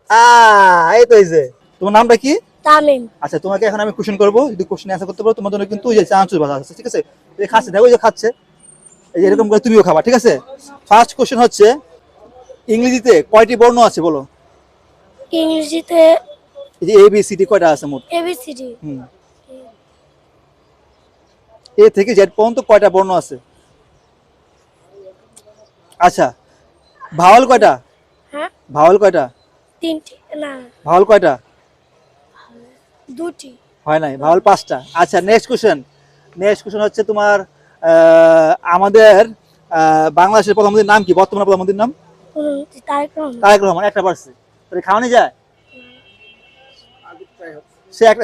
এই তো এই যে তোমার নামটা কি? তামিম। আচ্ছা তোমাকে এখন আমি কোশ্চেন করবো, যদি কোশ্চেন অ্যান্সার করতে পারো তোমার জন্য কিন্তু ওই যে চানাচুর ভাজা আছে, ঠিক আছে? এই যে খাচ্ছে, দেখো ওই যে খাচ্ছে, এই যে এরকম করে তুমিও খাবা, ঠিক আছে? ফার্স্ট কোশ্চেন হচ্ছে, ইংরেজিতে কয়টি বর্ণ আছে বলো? ইংরেজিতে এই যে এ বি সি ডি কয়টা আছে মোট? এবিসিডি হুম, এ থেকে জেড পর্যন্ত কয়টা বর্ণ আছে? আচ্ছা, ভাওয়াল কয়টা? হ্যাঁ ভাওয়াল কয়টা? তিনটি না ভাওয়াল কয়টা? দুটি হয় নাই, ভাওয়াল 5টা। আচ্ছা নেক্সট কোশ্চেন, নেক্সট কোশ্চেন হচ্ছে তোমার আমাদের বাংলাদেশের প্রধানমন্ত্রীর নাম কি? বর্তমান প্রধানমন্ত্রীর নাম? তারেক রহমান। তারেক রহমান। একটা পারছে, তাহলে খাওয়ানি যায়। সে একটা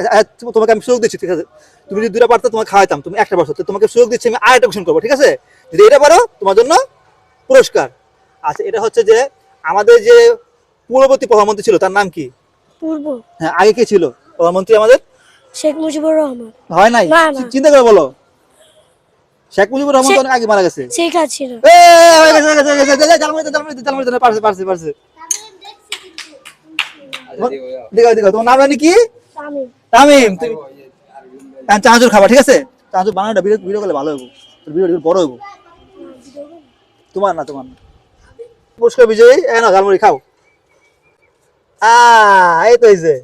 তোমাকে আমি সুযোগ দিচ্ছি, ঠিক আছে? তুমি যদি দুটা পারতো তোমাকে খাওয়াইতাম, তুমি একটা পারছো, তো তোমাকে সুযোগ দিচ্ছি আমি আরেকটা কোশ্চেন করবো, ঠিক আছে? যদি এটা পারো তোমার জন্য পুরস্কার। আচ্ছা এটা হচ্ছে যে আমাদের যে পূর্ববর্তী প্রধানমন্ত্রী ছিল তার নাম কি? পূর্ব হ্যাঁ, আগে কে ছিল প্রধানমন্ত্রী আমাদের? শেখ মুজিবুর রহমান। হয় নাই, না না চিন্তা করে বলো। শেখ মুজিবুর রহমান তো শেখ অনেক আগে মারা গেছে। শেখ হাসিনা। হয়ে গেছে, হয়ে গেছে, হয়ে গেছে, জালমুড়ি দাও, পারছে পারছে পারছে। দেখো দেখো তোমার নাম জানি কি? তামিম। তামিম। তুমি চানাচুর খাবা, ঠিক আছে? চানাচুর বানানোটা ভিডিও ভিডিও করলে ভালো হবো, ভিডিও বড় হবো। তোমার না, তোমার না। পুরস্কার বিজয়ী, না ঝালমুড়ি খাও। এই তো এই যে